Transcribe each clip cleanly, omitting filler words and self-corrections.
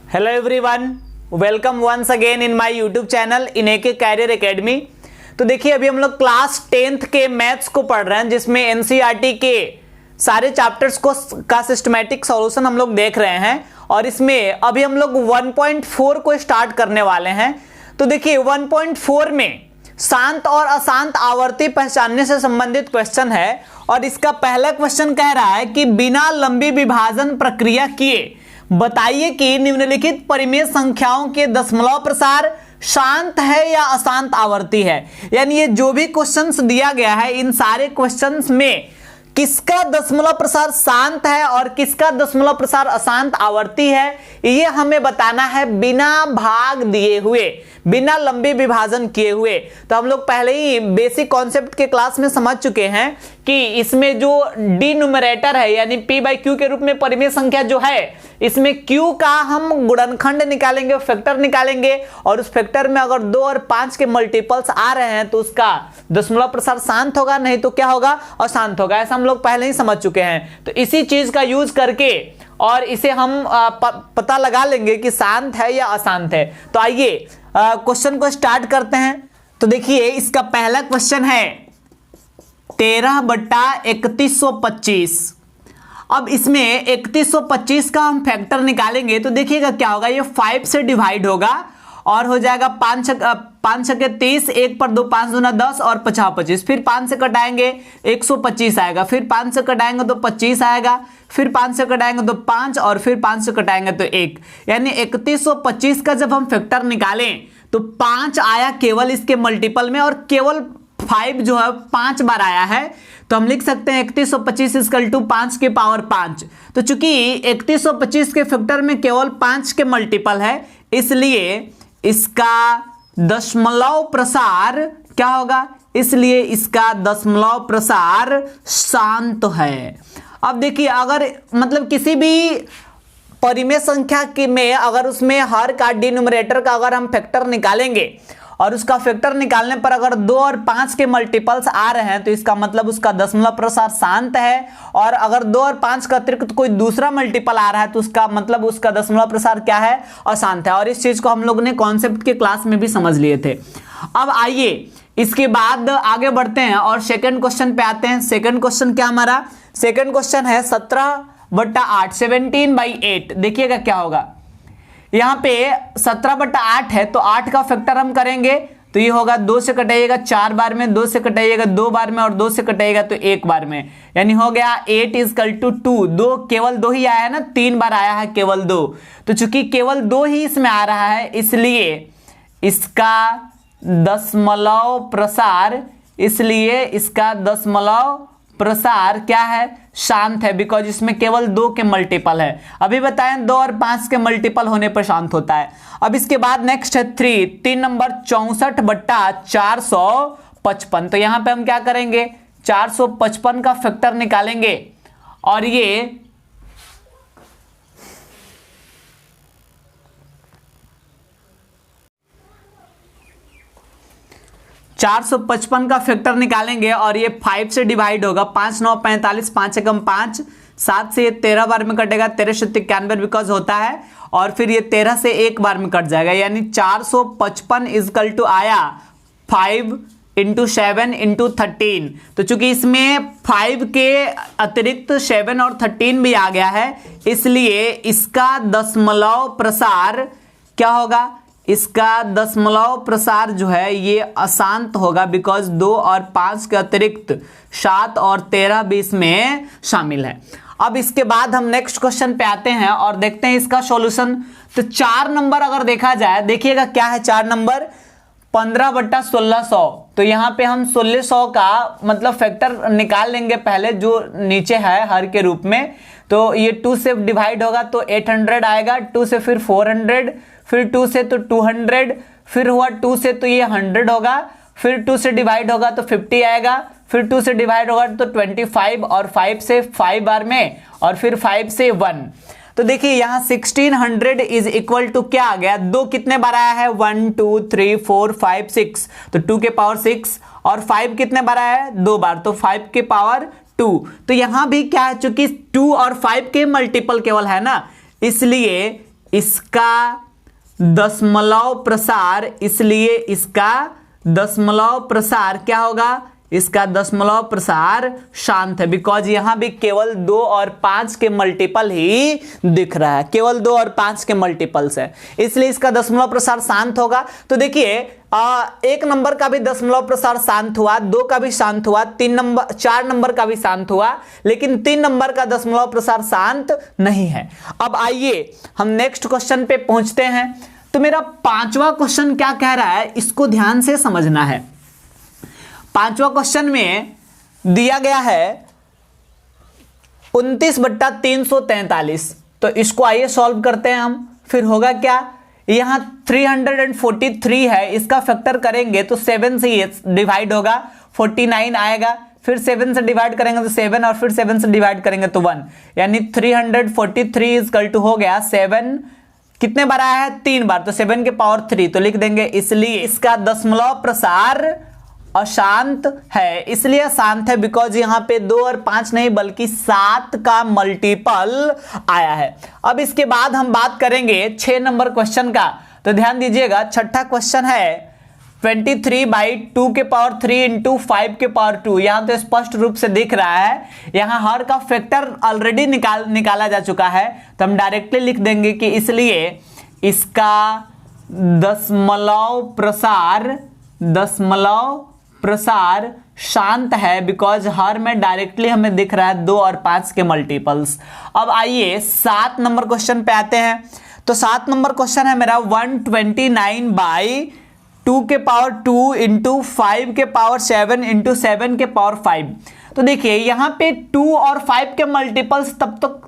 Hello everyone, welcome once again in my YouTube channel in AK career academy. तो देखिए अभी हम लोग क्लास 10th के मैथ्स को पढ़ रहे हैं, जिसमें एनसीईआरटी के सारे चैप्टर्स को का सिस्टमैटिक सॉल्यूशन हम लोग देख रहे हैं और इसमें अभी हम लोग 1.4 को स्टार्ट करने वाले हैं। तो देखिए 1.4 में शांत और अशांत आवर्ती पहचानने से संबंधित क्वेश्चन है और इसका पहला क्वेश्चन कह रहा है कि बिना लंबी विभाजन प्रक्रिया किए बताइए कि निम्नलिखित परिमेय संख्याओं के दशमलव प्रसार शांत है या अशांत आवर्ती है। यानी ये जो भी क्वेश्चंस दिया गया है इन सारे क्वेश्चंस में किसका दशमलव प्रसार शांत है और किसका दशमलव प्रसार अशांत आवर्ती है, ये हमें बताना है बिना भाग दिए हुए, बिना लंबी विभाजन किए हुए। तो हम लोग पहले ही बेसिक कॉन्सेप्ट के क्लास में समझ चुके हैं कि इसमें जो डिनोमिनेटर है यानी p बाई क्यू के रूप में परिमेय संख्या जो है, इसमें q का हम गुणनखंड निकालेंगे, फैक्टर निकालेंगे और उस फैक्टर में अगर 2 और 5 के मल्टीपल्स आ रहे हैं तो उसका दशमलव प्रसार शांत होगा, नहीं तो क्या होगा, अशांत होगा। ऐसा हम लोग पहले ही समझ चुके हैं। तो इसी चीज का यूज करके और इसे हम पता लगा लेंगे कि शांत है या अशांत है। तो आइए क्वेश्चन को स्टार्ट करते हैं। तो देखिए इसका पहला क्वेश्चन है 13/3125। अब इसमें 3125 का हम फैक्टर निकालेंगे तो देखिएगा क्या होगा, ये 5 से डिवाइड होगा और हो जाएगा 5 छके 30, 1 पर 2 5 दूना 10 और 50 25। फिर 5 से कटाएंगे 125 आएगा, फिर 5 से कटाएंगे तो 25 आएगा, फिर 5 से कटाएंगे तो 5 और फिर 5 से कटाएंगे तो 1। यानी 3125 का जब हम फैक्टर निकालें तो 5 आया केवल इसके मल्टीपल में और केवल 5 जो है 5 बार आया है। तो हम लिख सकते हैं 3125 इक्वल टू 5 के पावर 5। तो चूंकि 3125 के फैक्टर में केवल 5 के मल्टीपल है, इसलिए इसका दशमलव प्रसार क्या होगा, इसलिए इसका दशमलव प्रसार शांत है। अब देखिए अगर मतलब किसी भी परिमेय संख्या के में अगर उसमें हर का डिनोमिनेटर का अगर हम फैक्टर निकालेंगे और उसका फैक्टर निकालने पर अगर 2 और 5 के मल्टीपल्स आ रहे हैं तो इसका मतलब उसका दशमलव प्रसार शांत है। और अगर 2 और 5 का अतिरिक्त कोई दूसरा मल्टीपल आ रहा है तो उसका मतलब उसका दशमलव प्रसार क्या है, अशांत है। और इस चीज को हम लोग ने कॉन्सेप्ट के क्लास में भी समझ लिए थे। अब आइए इसके बाद आगे बढ़ते हैं और सेकेंड क्वेश्चन पे आते हैं। सेकेंड क्वेश्चन क्या हमारा, सेकेंड क्वेश्चन है 17/8 17/8। देखिएगा क्या होगा, यहाँ पे 17/8 है तो 8 का फैक्टर हम करेंगे तो ये होगा 2 से कटाइएगा 4 बार में, 2 से कटाइएगा 2 बार में और 2 से कटाइएगा तो 1 बार में। यानी हो गया 8 इक्वल टू 2। 2 केवल 2 ही आया है ना, 3 बार आया है केवल 2। तो चूंकि केवल 2 ही इसमें आ रहा है इसलिए इसका दशमलव प्रसार, इसलिए इसका दशमलव प्रसार क्या है, शांत है, बिकॉज इसमें केवल 2 के मल्टीपल है। अभी बताएं 2 और 5 के मल्टीपल होने पर शांत होता है। अब इसके बाद नेक्स्ट है 3 नंबर 64/455। तो यहां पे हम क्या करेंगे, 455 का फैक्टर निकालेंगे और ये 455 का फैक्टर निकालेंगे और ये 5 से डिवाइड होगा। 5 9 45, 5 एकम 5, 7 से ये 13 बार में कटेगा, 13 से 93 बिकॉज होता है और फिर ये 13 से 1 बार में कट जाएगा। यानी 455 इक्वल टू आया 5 × 7 × 13। तो चूंकि इसमें 5 के अतिरिक्त 7 और 13 भी आ गया है, इसलिए इसका दशमलव प्रसार क्या होगा, इसका दशमलव प्रसार जो है ये अशांत होगा, बिकॉज 2 और 5 के अतिरिक्त 7 और 13 भी इसमें शामिल है। अब इसके बाद हम नेक्स्ट क्वेश्चन पे आते हैं और देखते हैं इसका सॉल्यूशन। तो 4 नंबर अगर देखा जाए, देखिएगा क्या है 4 नंबर 15/1600। तो यहाँ पे हम 1600 का मतलब फैक्टर निकाल लेंगे पहले, जो नीचे है हर के रूप में। तो ये 2 से डिवाइड होगा तो 800 आएगा, 2 से फिर 400, फिर 2 से तो 200, फिर हुआ 2 से तो ये 100 होगा, फिर 2 से डिवाइड होगा तो 50 आएगा, फिर 2 से डिवाइड होगा तो 25 और 5 से 5 बार में और फिर 5 से 1। तो देखिए यहाँ 1600 इज इक्वल टू क्या आ गया, 2 कितने बार आया है, 1 2 3 4 5 6, तो 2 के पावर 6 और 5 कितने बार आया है, 2 बार, तो 5 के पावर 2। तो यहां भी क्या है, चूंकि 2 और 5 के मल्टीपल केवल है ना, इसलिए इसका दशमलव प्रसार, इसलिए इसका दशमलव प्रसार क्या होगा, इसका दशमलव प्रसार शांत है, बिकॉज यहां भी केवल 2 और 5 के मल्टीपल ही दिख रहा है, केवल 2 और 5 के मल्टीपल्स है, इसलिए इसका दशमलव प्रसार शांत होगा। तो देखिए 1 नंबर का भी दशमलव प्रसार शांत हुआ, 2 का भी शांत हुआ, 4 नंबर का भी शांत हुआ, लेकिन 3 नंबर का दशमलव प्रसार शांत नहीं है। अब आइए हम नेक्स्ट क्वेश्चन पे पहुंचते हैं। तो मेरा 5वां क्वेश्चन क्या कह रहा है, इसको ध्यान से समझना है। 5वां क्वेश्चन में दिया गया है 29/343, तो इसको आइए सॉल्व करते हैं हम। फिर होगा क्या, यहां 343 है, इसका फैक्टर करेंगे तो 7 से ये डिवाइड होगा, 49 आएगा, फिर 7 से डिवाइड करेंगे तो 7 और फिर 7 से डिवाइड करेंगे तो 1, यानी 343 इक्वल टू हो गया 7 कितने बार आया है, 3 बार, तो 7 के पावर 3 तो लिख देंगे, इसलिए इसका दशमलव प्रसार अशांत है। इसलिए अशांत है बिकॉज यहां पे 2 और 5 नहीं बल्कि 7 का मल्टीपल आया है। अब इसके बाद हम बात करेंगे 6 नंबर क्वेश्चन का। तो ध्यान दीजिएगा, छठा क्वेश्चन है 23/2 के पावर 3 इंटू 5 के पावर 2। यहां तो स्पष्ट रूप से दिख रहा है, यहां हर का फैक्टर ऑलरेडी निकाला जा चुका है, तो हम डायरेक्टली लिख देंगे कि इसलिए इसका दशमलव प्रसार शांत है, बिकॉज हर में डायरेक्टली हमें दिख रहा है 2 और 5 के मल्टीपल्स। अब आइए 7 नंबर क्वेश्चन पे आते हैं। तो 7 नंबर क्वेश्चन है मेरा 129/2 के पावर 2 इंटू 5 के पावर 7 इंटू 7 के पावर 5। तो देखिए यहां पे 2 और 5 के मल्टीपल्स तब तक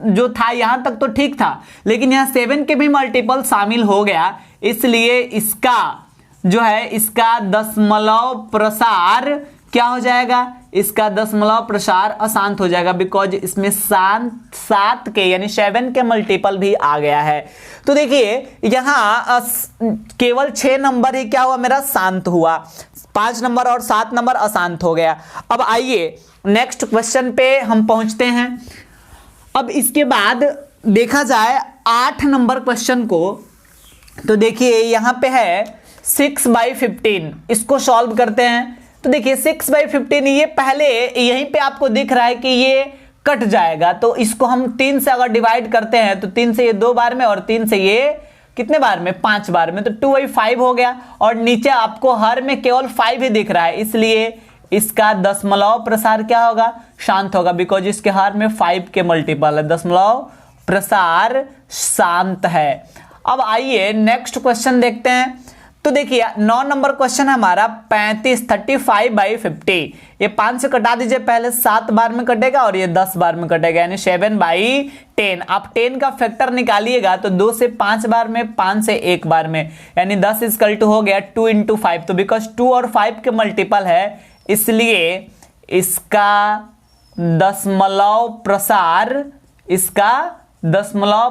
जो था यहां तक तो ठीक था, लेकिन यहां 7 के भी मल्टीपल शामिल हो गया, इसलिए इसका जो है इसका दशमलव प्रसार क्या हो जाएगा, इसका दशमलव प्रसार अशांत हो जाएगा, बिकॉज इसमें 7 के यानी 7 के मल्टीपल भी आ गया है। तो देखिए यहां केवल 6 नंबर ही क्या हुआ मेरा शांत हुआ, 5 नंबर और 7 नंबर अशांत हो गया। अब आइए नेक्स्ट क्वेश्चन पे हम पहुंचते हैं। अब इसके बाद देखा जाए 8 नंबर क्वेश्चन को, तो देखिए यहां पे है 6/15, इसको सॉल्व करते हैं। तो देखिए 6/15 ये पहले यहीं पे आपको दिख रहा है कि ये कट जाएगा, तो इसको हम 3 से अगर डिवाइड करते हैं तो 3 से ये 2 बार में और 3 से ये कितने बार में, 5 बार में, तो 2/5 हो गया, और नीचे आपको हर में केवल 5 ही दिख रहा है, इसलिए इसका दशमलव प्रसार क्या होगा, शांत होगा, बिकॉज इसके हर में 5 के मल्टीपल है, दशमलव प्रसार शांत है। अब आइए नेक्स्ट क्वेश्चन देखते हैं। तो देखिए 9 नंबर क्वेश्चन है हमारा 35/50। ये 5 से कटा दीजिए, पहले 7 बार में कटेगा और ये 10 बार में कटेगा, यानी 7/10। आप 10 का फैक्टर निकालिएगा तो 2 से 5 बार में, 5 से 1 बार में, यानी 10 इक्वल टू हो गया 2 इंटू 5। तो बिकॉज 2 और 5 के मल्टीपल है, इसलिए इसका दशमलव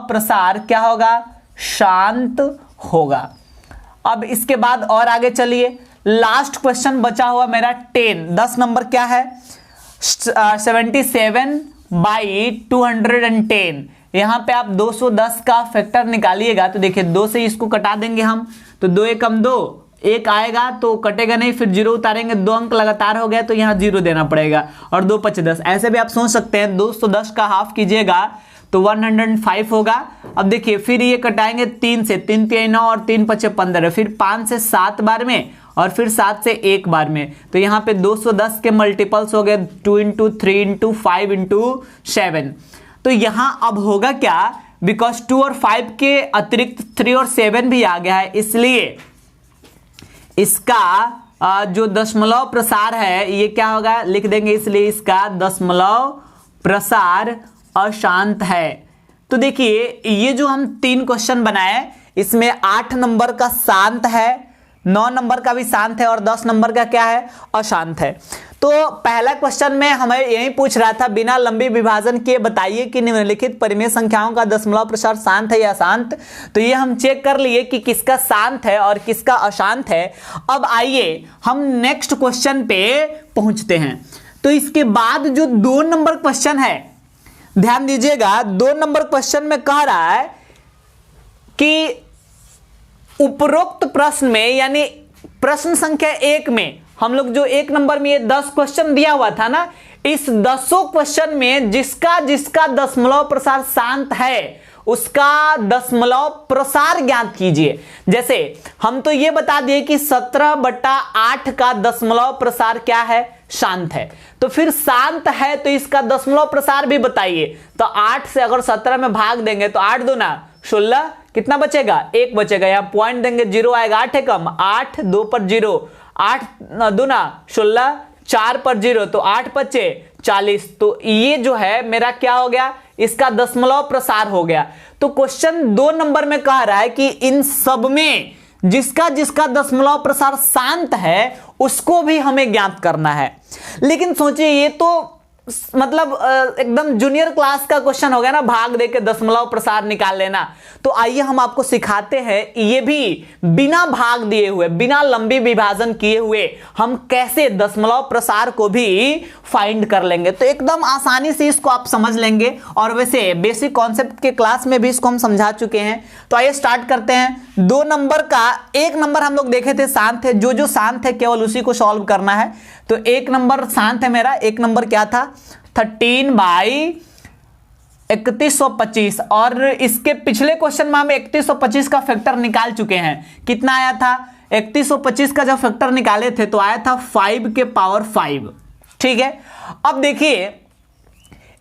प्रसार क्या होगा, शांत होगा। अब इसके बाद और आगे चलिए, लास्ट क्वेश्चन बचा हुआ मेरा 10 नंबर क्या है 77/210। यहां पे आप 210 का फैक्टर निकालिएगा, तो देखिए 2 से इसको कटा देंगे हम, तो 2 एकम 2, 1 आएगा तो कटेगा नहीं, फिर 0 उतारेंगे, 2 अंक लगातार हो गया तो यहाँ 0 देना पड़ेगा, और 2 5 10। ऐसे भी आप सोच सकते हैं 210 का हाफ कीजिएगा तो 105 होगा। अब देखिए फिर ये कटाएंगे 3 से, 3 3 9 और 3 5 15, फिर 5 से 7 बार में और फिर 7 से 1 बार में, तो यहाँ पे 210 के मल्टीपल्स हो गए 2 इंटू 3 इंटू 5 इंटू 7। तो यहाँ अब होगा क्या, बिकॉज 2 और 5 के अतिरिक्त 3 और 7 भी आ गया है, इसलिए इसका जो दशमलव प्रसार है ये क्या होगा, लिख देंगे, इसलिए इसका दशमलव प्रसार अशांत है। तो देखिए ये जो हम 3 क्वेश्चन बनाए, इसमें 8 नंबर का शांत है, 9 नंबर का भी शांत है और 10 नंबर का क्या है, अशांत है। तो पहला क्वेश्चन में हमें यही पूछ रहा था, बिना लंबी विभाजन के बताइए कि निम्नलिखित परिमेय संख्याओं का दशमलव प्रसार शांत है या अशांत। तो ये हम चेक कर लिए कि किसका शांत है और किसका अशांत है। अब आइए हम नेक्स्ट क्वेश्चन पे पहुंचते हैं। तो इसके बाद जो 2 नंबर क्वेश्चन है, ध्यान दीजिएगा, 2 नंबर क्वेश्चन में कह रहा है कि उपरोक्त प्रश्न में यानी प्रश्न संख्या 1 में हम लोग जो 1 नंबर में ये 10 क्वेश्चन दिया हुआ था ना, इस 10 क्वेश्चन में जिसका जिसका दशमलव प्रसार शांत है उसका दशमलव प्रसार ज्ञात कीजिए। जैसे हम तो ये बता दिए कि 17/8 का दशमलव प्रसार क्या है, शांत है। तो फिर शांत है तो इसका दशमलव प्रसार भी बताइए। तो 8 से अगर 17 में भाग देंगे तो 8 दूना 16, कितना बचेगा, 1 बचेगा। यहाँ पॉइंट देंगे 0 आएगा, 8 है कम, 8 2 पर 0, 8 दूना 16, 4 पर 0 तो 8 बचे 40। तो ये जो है मेरा क्या हो गया, इसका दशमलव प्रसार हो गया। तो क्वेश्चन 2 नंबर में कह रहा है कि इन सब में जिसका जिसका दशमलव प्रसार शांत है उसको भी हमें ज्ञात करना है। लेकिन सोचिए ये तो मतलब एकदम जूनियर क्लास का क्वेश्चन हो गया ना, भाग देके दशमलव प्रसार निकाल लेना। तो आइए हम आपको सिखाते हैं ये भी बिना भाग दिए हुए, बिना लंबी विभाजन किए हुए हम कैसे दशमलव प्रसार को भी फाइंड कर लेंगे। तो एकदम आसानी से इसको आप समझ लेंगे, और वैसे बेसिक कॉन्सेप्ट के क्लास में भी इसको हम समझा चुके हैं। तो आइए स्टार्ट करते हैं। 2 नंबर का 1 नंबर हम लोग देखे थे शांत है, जो जो शांत है केवल उसी को सॉल्व करना है। तो 1 नंबर शांत है मेरा। 1 नंबर क्या था, 13/3125, और इसके पिछले क्वेश्चन में हम 3125 का फैक्टर निकाल चुके हैं। कितना आया था, 3125 का जब फैक्टर निकाले थे तो आया था 5 के पावर 5। ठीक है, अब देखिए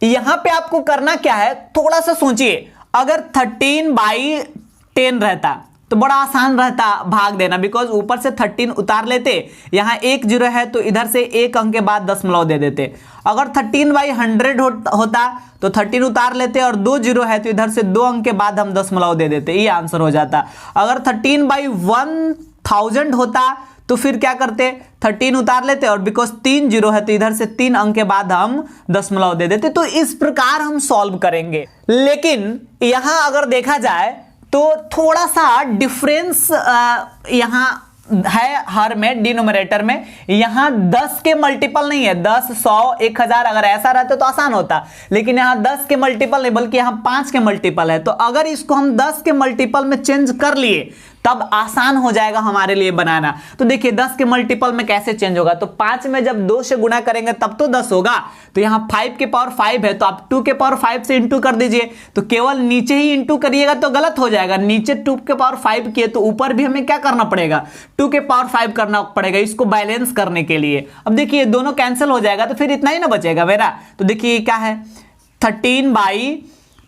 यहां पे आपको करना क्या है, थोड़ा सा सोचिए। अगर 13/10 रहता तो बड़ा आसान रहता भाग देना, बिकॉज ऊपर से 13 उतार लेते, यहां 1 0 है तो इधर से 1 अंक के बाद दशमलव दे देते। अगर 13/100 होता तो 13 उतार लेते और 2 0 है तो इधर से 2 अंक के बाद हम दशमलव दे देते, ये आंसर हो जाता। अगर 13/1000 होता तो फिर क्या करते, 13 उतार लेते और बिकॉज 3 0 है तो इधर से 3 अंक के बाद हम दशमलव दे देते। तो इस प्रकार हम सॉल्व करेंगे। लेकिन यहां अगर देखा जाए तो थोड़ा सा डिफरेंस यहां है हर में, डिनोमिनेटर में। यहां 10 के मल्टीपल नहीं है, 10 100 1000 अगर ऐसा रहता तो आसान होता, लेकिन यहां 10 के मल्टीपल नहीं बल्कि यहां 5 के मल्टीपल है। तो अगर इसको हम 10 के मल्टीपल में चेंज कर लिए तब आसान हो जाएगा हमारे लिए बनाना। तो देखिए 10 के मल्टीपल में कैसे चेंज होगा, तो 5 में जब 2 से गुणा करेंगे तब तो 10 होगा। तो यहां 5 के पावर 5 है तो आप 2 के पावर 5 से इंटू कर दीजिए। तो केवल नीचे ही इंटू करिएगा तो गलत हो जाएगा, नीचे 2 के पावर 5 किए तो ऊपर भी हमें क्या करना पड़ेगा, 2 के पावर 5 करना पड़ेगा इसको बैलेंस करने के लिए। अब देखिए दोनों कैंसिल हो जाएगा तो फिर इतना ही ना बचेगा मेरा। तो देखिए क्या है,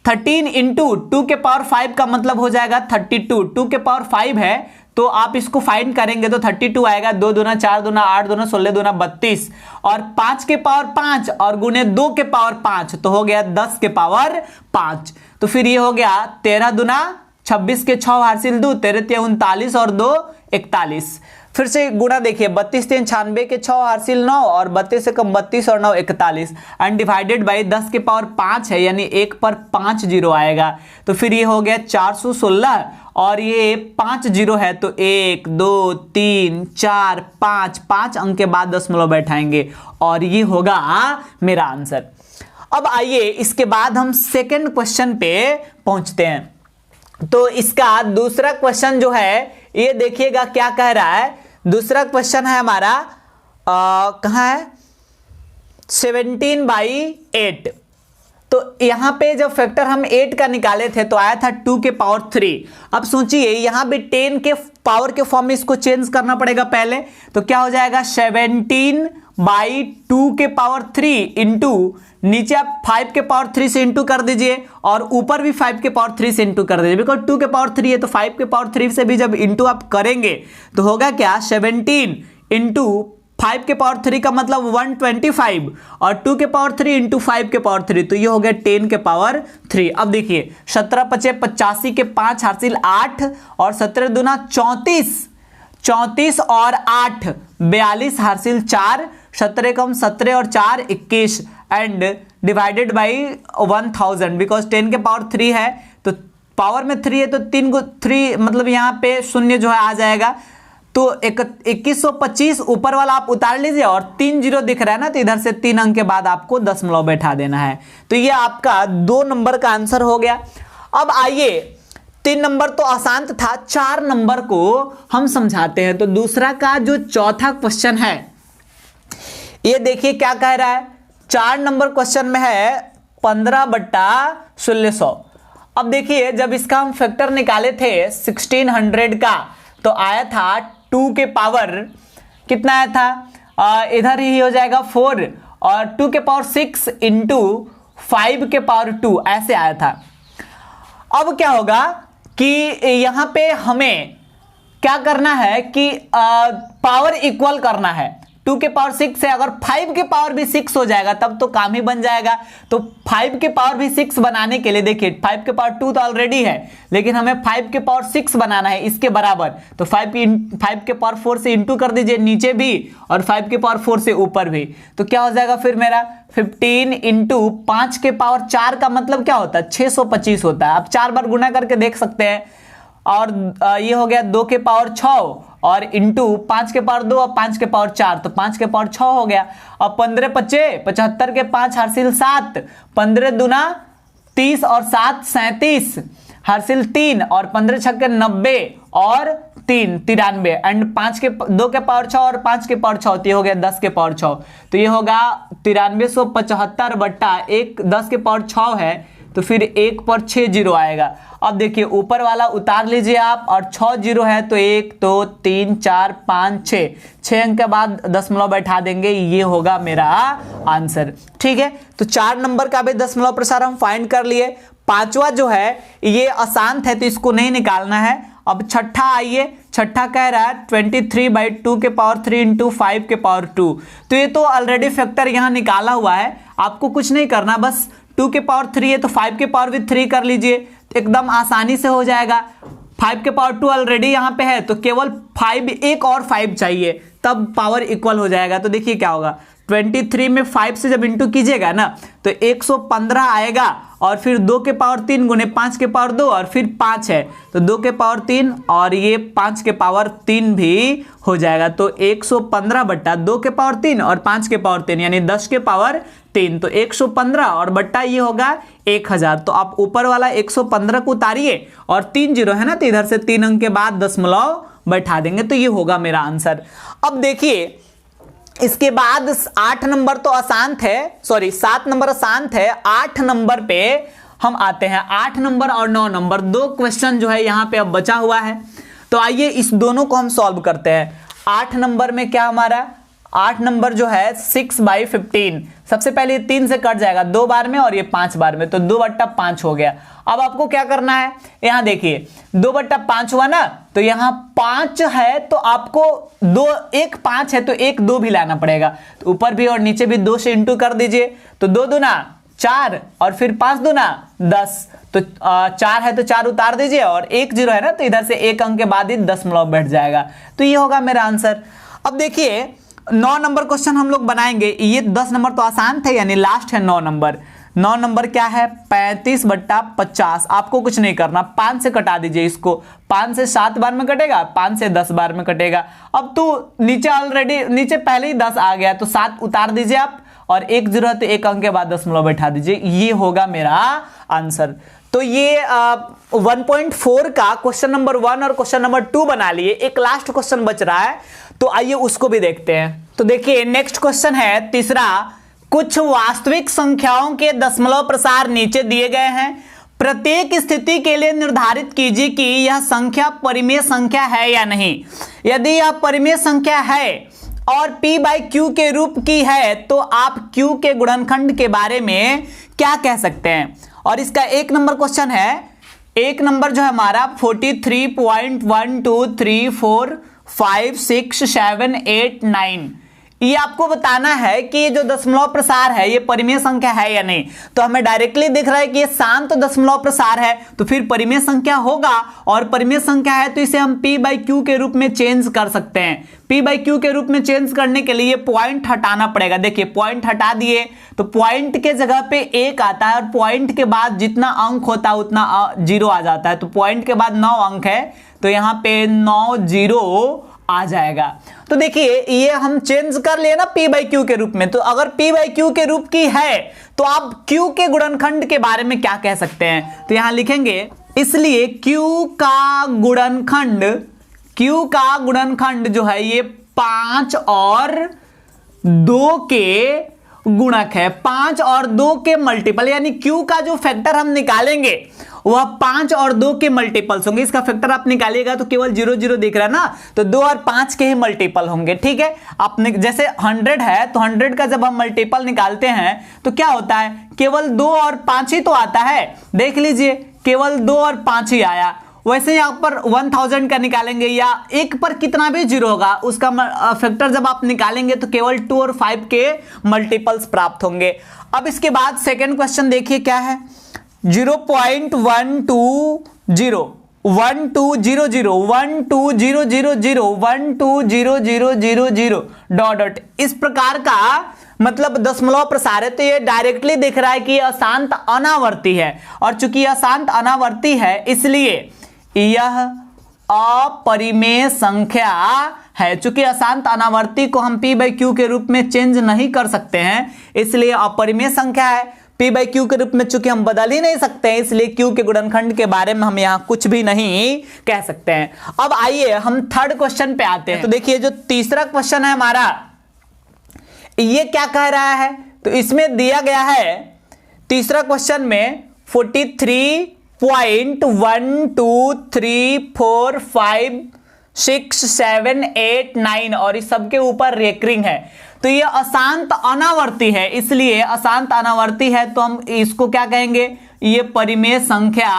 13 इंटू 2 के पावर 5 का मतलब हो जाएगा 32। 2 के पावर 5 है तो आप इसको फाइंड करेंगे तो 32 आएगा। 2 दूना 4 दूना 8 दूना 16 दूना 32, और 5 के पावर 5 और गुने 2 के पावर 5 तो हो गया 10 के पावर 5। तो फिर ये हो गया 13 दूना 26 के 6 हासिल 2, 13 39 और 2 41। फिर से गुणा देखिए, 32 3 96 के 6 हासिल 9 और 32 से कम 32 और 9 41, एंड डिवाइडेड बाई 10 के पावर 5 है यानी 1 पर 5 जीरो आएगा। तो फिर ये हो गया 416, और ये 5 जीरो है तो 1 2 3 4 5 अंक के बाद दशमलव बैठाएंगे और ये होगा मेरा आंसर। अब आइए इसके बाद हम सेकंड क्वेश्चन पे पहुंचते हैं। तो इसका दूसरा क्वेश्चन जो है ये देखिएगा क्या कह रहा है। दूसरा क्वेश्चन है हमारा कहाँ है, 17/8। तो यहां पे जब फैक्टर हम 8 का निकाले थे तो आया था 2 के पावर 3। अब सोचिए यहां भी 10 के पावर के फॉर्म में इसको चेंज करना पड़ेगा पहले। तो क्या हो जाएगा, 17/2 के पावर 3 इंटू नीचे आप 5 के पावर 3 से इंटू कर दीजिए और ऊपर भी 5 के पावर 3 से इंटू कर दीजिए, बिकॉज 2 के पावर 3 है तो 5 के पावर 3 से भी जब इंटू आप करेंगे तो होगा क्या, 17 इंटू 5 के पावर 3 का मतलब 125 और 2 के पावर 3 इंटू 5 के पावर 3 तो ये हो गया 10 के पावर 3। अब देखिए 17 5 85 के 5 हासिल 8 और 17 दूना 34 और 8 42 हासिल 4, 17 कम 17 और 4 21 एंड डिवाइडेड बाई 1000, बिकॉज 10 के पावर 3 है तो पावर में 3 है तो 3 मतलब यहाँ पे शून्य जो है आ जाएगा। तो 2125 ऊपर वाला आप उतार लीजिए और 3 जीरो दिख रहा है ना, तो इधर से 3 अंक के बाद आपको दशमलव बैठा देना है। तो ये आपका 2 नंबर का आंसर हो गया। अब आइए 3 नंबर तो आसान था, 4 नंबर को हम समझाते हैं। तो दूसरा का जो चौथा क्वेश्चन है ये देखिए क्या कह रहा है। 4 नंबर क्वेश्चन में है 15/1600। अब देखिए जब इसका हम फैक्टर निकाले थे 1600 का तो आया था 2 के पावर कितना आया था, इधर ही हो जाएगा 4 और 2 के पावर 6 इंटू 5 के पावर 2 ऐसे आया था। अब क्या होगा कि यहां पे हमें क्या करना है कि पावर इक्वल करना है। 2 के पावर 6 से अगर 5 के पावर भी 6 हो जाएगा तब तो काम ही बन जाएगा। तो 5 के पावर भी 6 बनाने के लिए देखिए 5 के पावर 2 तो ऑलरेडी है, लेकिन हमें 5 के पावर 6 बनाना है इसके बराबर। तो 5 के पावर 4 से इंटू कर दीजिए नीचे भी और 5 के पावर 4 से ऊपर भी। तो क्या हो जाएगा फिर मेरा 15 इंटू 5 के पावर 4 का मतलब क्या होता है 625 होता है। आप 4 बार गुना करके देख सकते हैं। और ये हो गया 2 के पावर 6 और इंटू 5 के पावर 2 और 5 के पावर 4 तो 5 के पावर 6 हो गया। और 15 5 75 के 5 हासिल 7, 15 दूना 30 और 7 37 हासिल 3 और 15 छक्के 90 और 3 93 एंड 2 के पावर 6 और 5 के पावर 6 तो ये हो गया 10 के पावर 6। तो ये होगा 9375 बट्टा 1 10 के पावर 6 है तो फिर 1 पर 6 जीरो आएगा। अब देखिए ऊपर वाला उतार लीजिए आप और 6 जीरो है तो 1 2 3 4 5 6 अंक के बाद दशमलव बैठा देंगे, ये होगा मेरा आंसर। ठीक है, तो 4 नंबर का भी दशमलव प्रसार हम फाइंड कर लिए। पांचवा जो है ये आसान है तो इसको नहीं निकालना है। अब छठा आइए, छठा कह रहा है 23/2 के पावर 3 इंटू 5 के पावर 2। तो ये तो ऑलरेडी फैक्टर यहाँ निकाला हुआ है, आपको कुछ नहीं करना, बस 2 के पावर 3 है तो 5 के पावर भी 3 कर लीजिए, एकदम आसानी से हो जाएगा। 5 के पावर 2 ऑलरेडी यहाँ पे है तो केवल 5 एक और 5 चाहिए तब पावर इक्वल हो जाएगा। तो देखिए क्या होगा 23 में 5 से जब इंटू कीजिएगा ना तो 115 आएगा और फिर 2 के पावर 3 गुने 5 के पावर 2 और फिर 5 है तो 2 के पावर 3 और ये 5 के पावर 3 भी हो जाएगा। तो 115 बट्टा 2 के पावर 3 और 5 के पावर 3 यानी 10 के पावर 3 तो 115 और बट्टा ये होगा 1000। तो आप ऊपर वाला 115 को उतारिए और 3 जीरो है ना तो इधर से 3 अंक के बाद दशमलव बैठा देंगे तो ये होगा मेरा आंसर। अब देखिए इसके बाद 8 नंबर तो आसान थे, सॉरी 7 नंबर आसान थे। 8 नंबर पे हम आते हैं। 8 नंबर और 9 नंबर 2 क्वेश्चन जो है यहाँ पे अब बचा हुआ है तो आइए इस दोनों को हम सॉल्व करते हैं। 8 नंबर में क्या हमारा 8 नंबर जो है 6/15, सबसे पहले 3 से कट जाएगा 2 बार में और ये 5 बार में तो 2/5 हो गया। अब आपको क्या करना है, यहां देखिए 2/5 हुआ ना तो यहां 5 है तो आपको 2 1 5 है तो 1 2 भी लाना पड़ेगा। तो ऊपर भी और नीचे भी 2 से इंटू कर दीजिए तो 2 दूना 4 और फिर 5 दूना 10 तो 4 है तो 4 उतार दीजिए और 1 जीरो है ना तो इधर से 1 अंक के बाद ही दशमलव बैठ जाएगा तो ये होगा मेरा आंसर। अब देखिए 9 नंबर क्वेश्चन हम लोग बनाएंगे। ये 10 नंबर तो आसान थे यानी लास्ट है 9 नंबर। 9 नंबर क्या है 35/50। आपको कुछ नहीं करना, 5 से कटा दीजिए इसको। 5 से 7 बार में कटेगा, 5 से 10 बार में कटेगा। अब तो नीचे ऑलरेडी नीचे पहले ही 10 आ गया तो 7 उतार दीजिए आप और 1 जीरो है तो 1 अंक के बाद दशमलव बैठा दीजिए, ये होगा मेरा आंसर। तो ये 1.4 का क्वेश्चन नंबर 1 और क्वेश्चन नंबर 2 बना लिए। एक लास्ट क्वेश्चन बच रहा है तो आइए उसको भी देखते हैं। तो देखिए नेक्स्ट क्वेश्चन है तीसरा, कुछ वास्तविक संख्याओं के दशमलव प्रसार नीचे दिए गए हैं। प्रत्येक स्थिति के लिए निर्धारित कीजिए कि यह संख्या परिमेय संख्या है या नहीं। यदि यह परिमेय संख्या है और p/q के रूप की है तो आप q के गुणनखंड के बारे में क्या कह सकते हैं। और इसका 1 नंबर क्वेश्चन है। 1 नंबर जो है हमारा 43.123456789, ये आपको बताना है कि ये जो दशमलव प्रसार है ये परिमेय संख्या है या नहीं। तो हमें डायरेक्टली दिख रहा है कि ये शांत दशमलव प्रसार है तो फिर परिमेय संख्या होगा और परिमेय संख्या है तो इसे हम p/q के रूप में चेंज कर सकते हैं। p/q के रूप में चेंज करने के लिए पॉइंट हटाना पड़ेगा। देखिए पॉइंट हटा दिए तो पॉइंट के जगह पे 1 आता है और पॉइंट के बाद जितना अंक होता है उतना जीरो आ जाता है। तो पॉइंट के बाद 9 अंक है तो यहाँ पे 9 जीरो आ जाएगा। तो देखिए ये हम चेंज कर लिए ना p/q के रूप में। तो अगर p/q के रूप की है तो आप q के गुणनखंड के बारे में क्या कह सकते हैं। तो यहां लिखेंगे इसलिए Q का गुणनखंड जो है ये 5 और 2 के गुणक है, 5 और 2 के मल्टीपल, यानी Q का जो फैक्टर हम निकालेंगे वह 5 और 2 के मल्टीपल्स होंगे। इसका फैक्टर आप निकालिएगा तो केवल 0 0 दिख रहा है ना, तो 2 और 5 के ही मल्टीपल होंगे। ठीक है, आपने जैसे 100 है तो 100 का जब हम मल्टीपल निकालते हैं तो क्या होता है, केवल 2 और 5 ही तो आता है। देख लीजिए, केवल 2 और 5 ही आया। वैसे यहां पर 1000 का निकालेंगे या 1 पर कितना भी 0 होगा उसका फैक्टर जब आप निकालेंगे तो केवल 2 और 5 के मल्टीपल्स प्राप्त होंगे। अब इसके बाद सेकंड क्वेश्चन देखिए क्या है, 0.120 डॉट इस प्रकार का मतलब दशमलव प्रसार है, तो ये डायरेक्टली दिख रहा है कि यह अशांत अनावर्ती है, और चूंकि यह अशांत अनावर्ती है इसलिए यह अपरिमेय संख्या है। चूंकि अशांत अनावर्ती को हम P by Q के रूप में चेंज नहीं कर सकते हैं इसलिए अपरिमेय संख्या है। P by Q के रूप में चूंकि हम बदल ही नहीं सकते हैं इसलिए Q के गुणनखंड के बारे में हम यहां कुछ भी नहीं कह सकते हैं। अब आइए हम थर्ड क्वेश्चन पे आते हैं। तो देखिए जो तीसरा क्वेश्चन है हमारा, ये क्या कह रहा है, तो इसमें दिया गया है तीसरा क्वेश्चन में 43.123456789 और इस सबके ऊपर रेकरिंग है। तो ये अशांत अनावर्ती है, इसलिए अशांत अनावर्ती है तो हम इसको क्या कहेंगे, ये परिमेय संख्या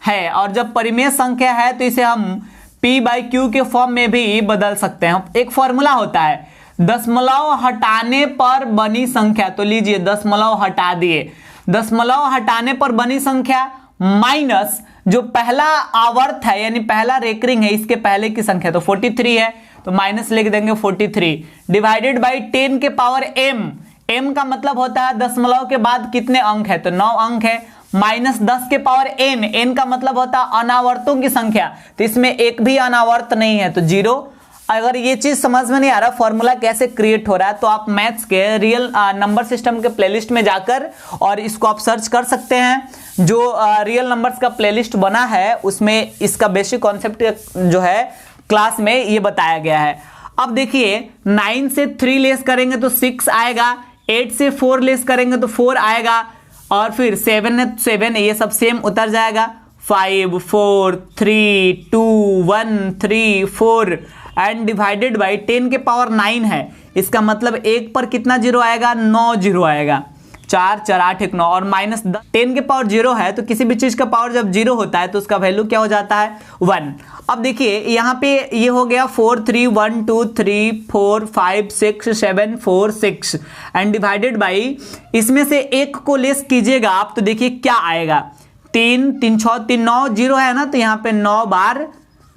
है। और जब परिमेय संख्या है तो इसे हम P by Q के फॉर्म में भी बदल सकते हैं। एक फॉर्मूला होता है दशमलव हटाने पर बनी संख्या, तो लीजिए दशमलव हटा दिए, दशमलव हटाने पर बनी संख्या माइनस जो पहला आवर्त है यानी पहला रेकरिंग है इसके पहले की संख्या, तो 43 है तो माइनस लिख देंगे 43 डिवाइडेड बाई 10 के पावर m, m का मतलब होता है दशमलव के बाद कितने अंक है, तो 9 अंक है, माइनस 10 के पावर n, n का मतलब होता है अनावर्तों की संख्या, तो इसमें एक भी अनावर्त नहीं है तो 0। अगर ये चीज समझ में नहीं आ रहा फॉर्मूला कैसे क्रिएट हो रहा है तो आप मैथ्स के रियल नंबर सिस्टम के प्लेलिस्ट में जाकर और इसको आप सर्च कर सकते हैं। जो रियल नंबर्स का प्लेलिस्ट बना है उसमें इसका बेसिक कॉन्सेप्ट जो है क्लास में ये बताया गया है। अब देखिए 9 से 3 लेस करेंगे तो 6 आएगा, 8 से 4 लेस करेंगे तो 4 आएगा, और फिर 7 है 7, ये सब सेम उतर जाएगा, 5 4 3 2 1 3 4 एंड डिवाइडेड बाई 10 के पावर 9 है, इसका मतलब 1 पर कितना जीरो आएगा, 9 जीरो आएगा, 4 4 8 1 9, और माइनस 10 के पावर 0 है तो किसी भी चीज का पावर जब 0 होता है तो उसका वैल्यू क्या हो जाता है 1। अब देखिए यहाँ पे ये हो गया 4 3 1 2 3 4 5 6 7 4 6 एंड डिवाइडेड बाई, इसमें से एक को लेस कीजिएगा आप तो देखिए क्या आएगा, 3 3 6 3 9 0 है ना, तो यहाँ पे 9 बार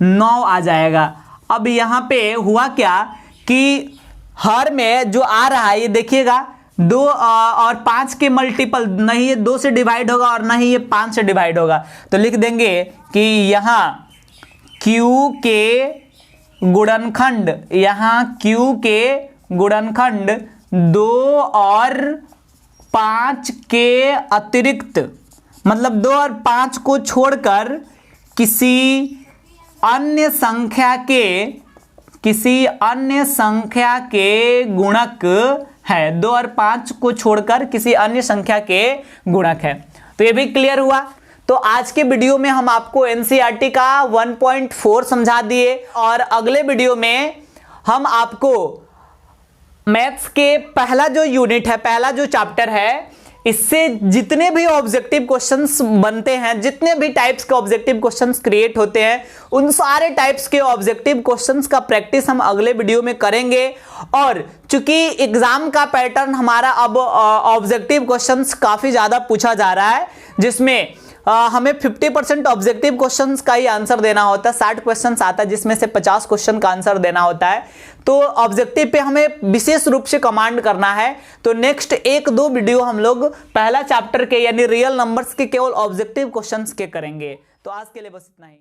9 आ जाएगा। अब यहाँ पे हुआ क्या कि हर में जो आ रहा है ये देखिएगा 2 और 5 के मल्टीपल, नहीं ये 2 से डिवाइड होगा और नहीं ये 5 से डिवाइड होगा, तो लिख देंगे कि यहाँ Q के गुणनखंड, यहाँ Q के गुणनखंड 2 और 5 के अतिरिक्त, मतलब 2 और 5 को छोड़कर किसी अन्य संख्या के गुणक है, 2 और 5 को छोड़कर किसी अन्य संख्या के गुणक है। तो ये भी क्लियर हुआ। तो आज के वीडियो में हम आपको एनसीईआरटी का 1.4 समझा दिए और अगले वीडियो में हम आपको मैथ्स के पहला जो यूनिट है, पहला जो चैप्टर है, इससे जितने भी ऑब्जेक्टिव क्वेश्चंस बनते हैं, जितने भी टाइप्स के ऑब्जेक्टिव क्वेश्चंस क्रिएट होते हैं, उन सारे टाइप्स के ऑब्जेक्टिव क्वेश्चंस का प्रैक्टिस हम अगले वीडियो में करेंगे। और चूंकि एग्जाम का पैटर्न हमारा अब ऑब्जेक्टिव क्वेश्चंस काफी ज्यादा पूछा जा रहा है, जिसमें हमें 50% ऑब्जेक्टिव क्वेश्चंस का ही आंसर देना होता है, 60 क्वेश्चंस आता है जिसमें से 50 क्वेश्चन का आंसर देना होता है। तो ऑब्जेक्टिव पे हमें विशेष रूप से कमांड करना है। तो नेक्स्ट 1-2 वीडियो हम लोग पहला चैप्टर के यानी रियल नंबर्स के केवल ऑब्जेक्टिव क्वेश्चंस के करेंगे। तो आज के लिए बस इतना ही।